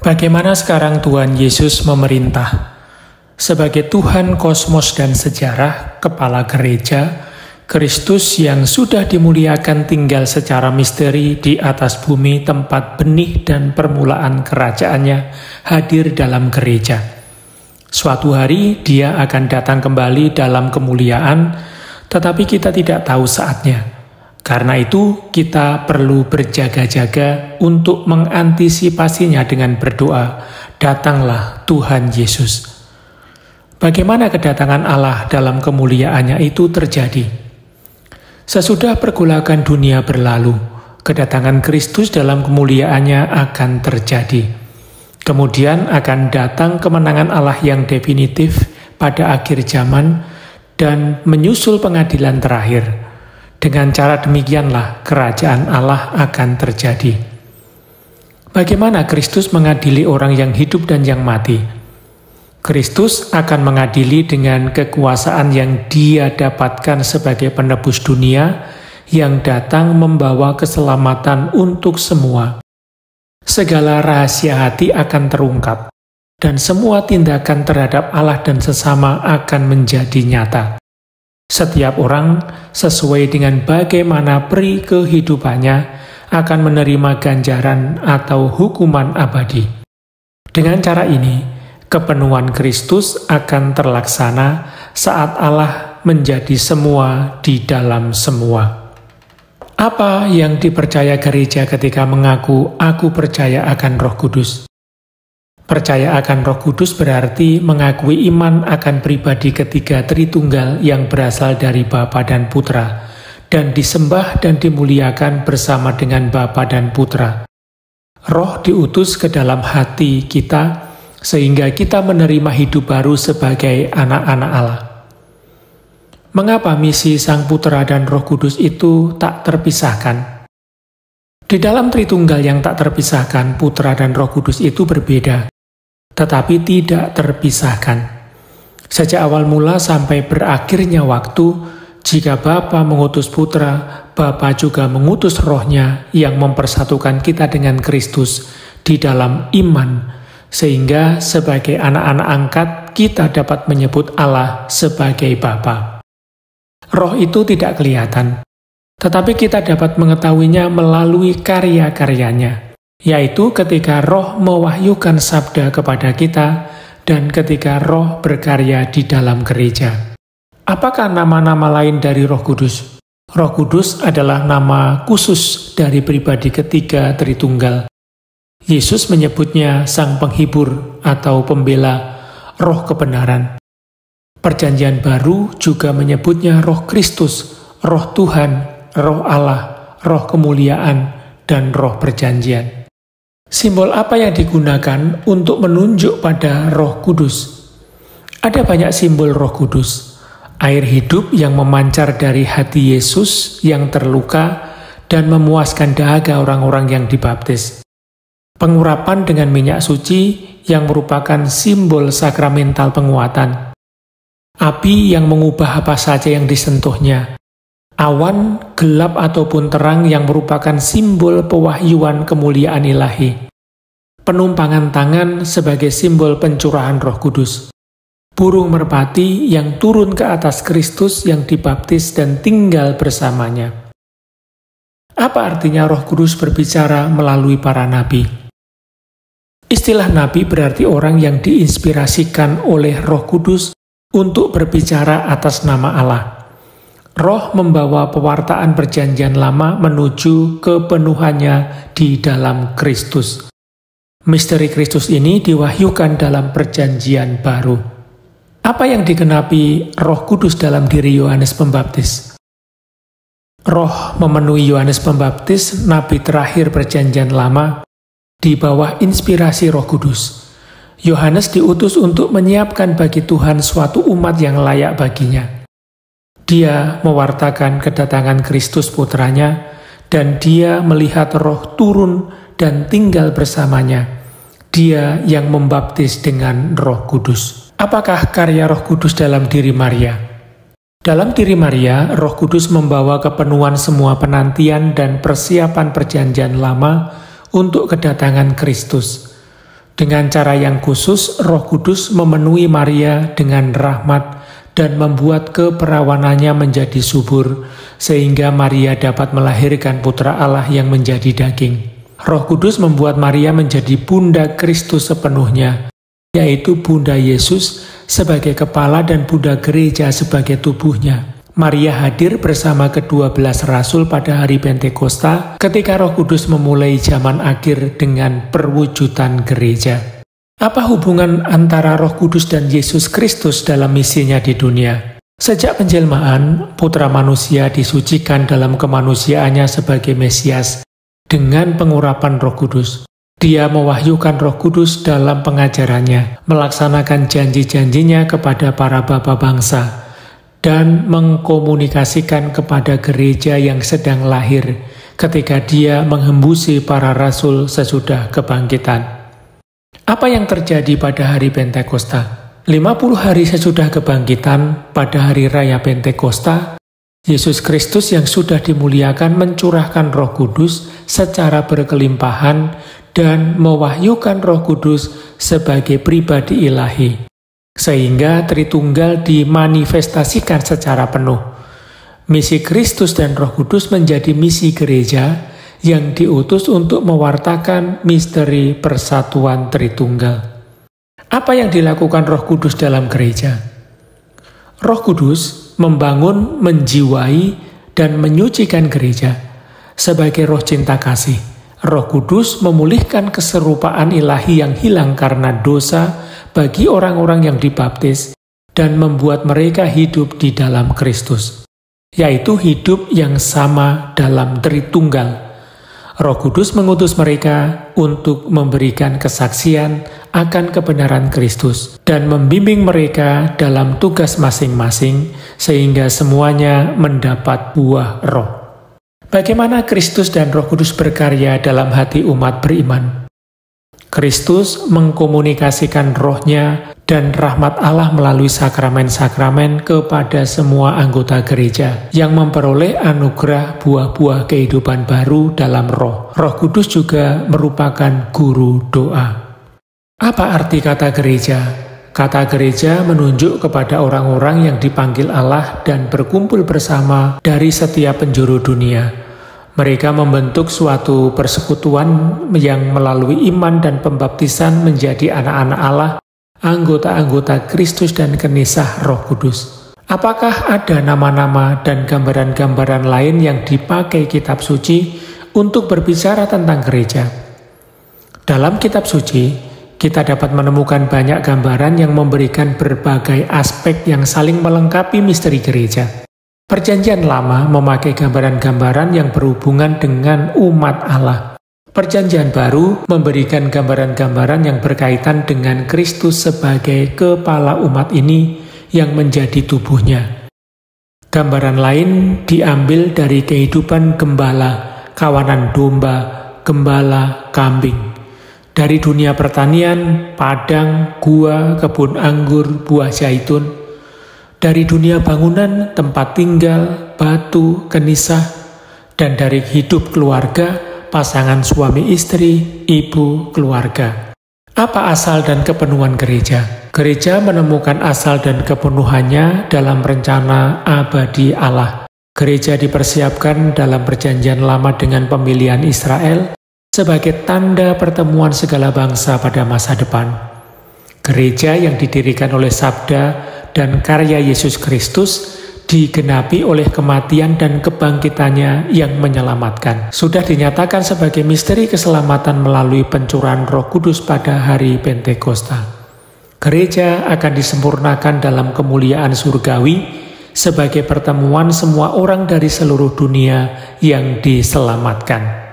Bagaimana sekarang Tuhan Yesus memerintah? Sebagai Tuhan kosmos dan sejarah, Kepala Gereja, Kristus yang sudah dimuliakan tinggal secara misteri di atas bumi tempat benih dan permulaan kerajaannya hadir dalam gereja. Suatu hari Dia akan datang kembali dalam kemuliaan, tetapi kita tidak tahu saatnya. Karena itu, kita perlu berjaga-jaga untuk mengantisipasinya dengan berdoa, "Datanglah Tuhan Yesus." Bagaimana kedatangan Allah dalam kemuliaannya itu terjadi? Sesudah pergulakan dunia berlalu, kedatangan Kristus dalam kemuliaannya akan terjadi. Kemudian akan datang kemenangan Allah yang definitif pada akhir zaman dan menyusul pengadilan terakhir. Dengan cara demikianlah kerajaan Allah akan terjadi. Bagaimana Kristus mengadili orang yang hidup dan yang mati? Kristus akan mengadili dengan kekuasaan yang Dia dapatkan sebagai penebus dunia yang datang membawa keselamatan untuk semua. Segala rahasia hati akan terungkap, dan semua tindakan terhadap Allah dan sesama akan menjadi nyata. Setiap orang sesuai dengan bagaimana peri kehidupannya akan menerima ganjaran atau hukuman abadi. Dengan cara ini, kepenuhan Kristus akan terlaksana saat Allah menjadi semua di dalam semua. Apa yang dipercaya gereja ketika mengaku, "Aku percaya akan Roh Kudus"? Percaya akan Roh Kudus berarti mengakui iman akan pribadi ketiga Tritunggal yang berasal dari Bapa dan Putra, dan disembah dan dimuliakan bersama dengan Bapa dan Putra. Roh diutus ke dalam hati kita, sehingga kita menerima hidup baru sebagai anak-anak Allah. Mengapa misi Sang Putra dan Roh Kudus itu tak terpisahkan? Di dalam Tritunggal yang tak terpisahkan, Putra dan Roh Kudus itu berbeda, tetapi tidak terpisahkan. Sejak awal mula sampai berakhirnya waktu, jika Bapa mengutus Putra, Bapa juga mengutus Roh-Nya yang mempersatukan kita dengan Kristus di dalam iman, sehingga sebagai anak-anak angkat kita dapat menyebut Allah sebagai Bapa. Roh itu tidak kelihatan, tetapi kita dapat mengetahuinya melalui karya-karyanya, yaitu ketika Roh mewahyukan sabda kepada kita dan ketika Roh berkarya di dalam gereja. Apakah nama-nama lain dari Roh Kudus? Roh Kudus adalah nama khusus dari pribadi ketiga Tritunggal. Yesus menyebutnya Sang Penghibur atau Pembela, Roh Kebenaran. Perjanjian Baru juga menyebutnya Roh Kristus, Roh Tuhan, Roh Allah, Roh Kemuliaan, dan Roh Perjanjian. Simbol apa yang digunakan untuk menunjuk pada Roh Kudus? Ada banyak simbol Roh Kudus. Air hidup yang memancar dari hati Yesus yang terluka dan memuaskan dahaga orang-orang yang dibaptis. Pengurapan dengan minyak suci yang merupakan simbol sakramental penguatan. Api yang mengubah apa saja yang disentuhnya. Awan, gelap ataupun terang yang merupakan simbol pewahyuan kemuliaan ilahi. Penumpangan tangan sebagai simbol pencurahan Roh Kudus. Burung merpati yang turun ke atas Kristus yang dibaptis dan tinggal bersamanya. Apa artinya Roh Kudus berbicara melalui para nabi? Istilah nabi berarti orang yang diinspirasikan oleh Roh Kudus untuk berbicara atas nama Allah. Roh membawa pewartaan perjanjian lama menuju kepenuhannya di dalam Kristus. Misteri Kristus ini diwahyukan dalam perjanjian baru. Apa yang digenapi Roh Kudus dalam diri Yohanes Pembaptis? Roh memenuhi Yohanes Pembaptis, nabi terakhir perjanjian lama, di bawah inspirasi Roh Kudus. Yohanes diutus untuk menyiapkan bagi Tuhan suatu umat yang layak baginya. Dia mewartakan kedatangan Kristus Putranya, dan dia melihat Roh turun dan tinggal bersamanya. Dia yang membaptis dengan Roh Kudus. Apakah karya Roh Kudus dalam diri Maria? Dalam diri Maria, Roh Kudus membawa kepenuhan semua penantian dan persiapan perjanjian lama untuk kedatangan Kristus. Dengan cara yang khusus, Roh Kudus memenuhi Maria dengan rahmat dan membuat keperawanannya menjadi subur, sehingga Maria dapat melahirkan putra Allah yang menjadi daging. Roh Kudus membuat Maria menjadi bunda Kristus sepenuhnya, yaitu bunda Yesus sebagai kepala dan bunda gereja sebagai tubuhnya. Maria hadir bersama ke-12 Rasul pada hari Pentakosta ketika Roh Kudus memulai zaman akhir dengan perwujudan gereja. Apa hubungan antara Roh Kudus dan Yesus Kristus dalam misinya di dunia? Sejak penjelmaan, Putra Manusia disucikan dalam kemanusiaannya sebagai Mesias dengan pengurapan Roh Kudus. Dia mewahyukan Roh Kudus dalam pengajarannya, melaksanakan janji-janjinya kepada para bapa bangsa, dan mengkomunikasikan kepada gereja yang sedang lahir ketika dia menghembusi para rasul sesudah kebangkitan. Apa yang terjadi pada hari Pentakosta? 50 hari sesudah kebangkitan, pada hari raya Pentakosta, Yesus Kristus yang sudah dimuliakan mencurahkan Roh Kudus secara berkelimpahan dan mewahyukan Roh Kudus sebagai pribadi ilahi, sehingga Tritunggal dimanifestasikan secara penuh. Misi Kristus dan Roh Kudus menjadi misi gereja yang diutus untuk mewartakan misteri persatuan Tritunggal. Apa yang dilakukan Roh Kudus dalam gereja? Roh Kudus membangun, menjiwai, dan menyucikan gereja sebagai roh cinta kasih. Roh Kudus memulihkan keserupaan ilahi yang hilang karena dosa bagi orang-orang yang dibaptis dan membuat mereka hidup di dalam Kristus, yaitu hidup yang sama dalam Tritunggal. Roh Kudus mengutus mereka untuk memberikan kesaksian akan kebenaran Kristus dan membimbing mereka dalam tugas masing-masing sehingga semuanya mendapat buah roh. Bagaimana Kristus dan Roh Kudus berkarya dalam hati umat beriman? Kristus mengkomunikasikan rohnya dan rahmat Allah melalui sakramen-sakramen kepada semua anggota gereja yang memperoleh anugerah buah-buah kehidupan baru dalam roh. Roh Kudus juga merupakan guru doa. Apa arti kata gereja? Kata gereja menunjuk kepada orang-orang yang dipanggil Allah dan berkumpul bersama dari setiap penjuru dunia. Mereka membentuk suatu persekutuan yang melalui iman dan pembaptisan menjadi anak-anak Allah, anggota-anggota Kristus dan kenisah Roh Kudus. Apakah ada nama-nama dan gambaran-gambaran lain yang dipakai kitab suci untuk berbicara tentang gereja? Dalam kitab suci, kita dapat menemukan banyak gambaran yang memberikan berbagai aspek yang saling melengkapi misteri gereja. Perjanjian Lama memakai gambaran-gambaran yang berhubungan dengan umat Allah. Perjanjian Baru memberikan gambaran-gambaran yang berkaitan dengan Kristus sebagai kepala umat ini yang menjadi tubuhnya. Gambaran lain diambil dari kehidupan gembala, kawanan domba, gembala, kambing. Dari dunia pertanian, padang, gua, kebun anggur, buah zaitun. Dari dunia bangunan, tempat tinggal, batu, kenisah, dan dari hidup keluarga, pasangan suami istri, ibu, keluarga. Apa asal dan kepenuhan gereja? Gereja menemukan asal dan kepenuhannya dalam rencana abadi Allah. Gereja dipersiapkan dalam perjanjian lama dengan pemilihan Israel sebagai tanda pertemuan segala bangsa pada masa depan. Gereja yang didirikan oleh sabda dan karya Yesus Kristus digenapi oleh kematian dan kebangkitannya yang menyelamatkan. Sudah dinyatakan sebagai misteri keselamatan melalui pencurahan Roh Kudus pada hari Pentakosta. Gereja akan disempurnakan dalam kemuliaan surgawi sebagai pertemuan semua orang dari seluruh dunia yang diselamatkan.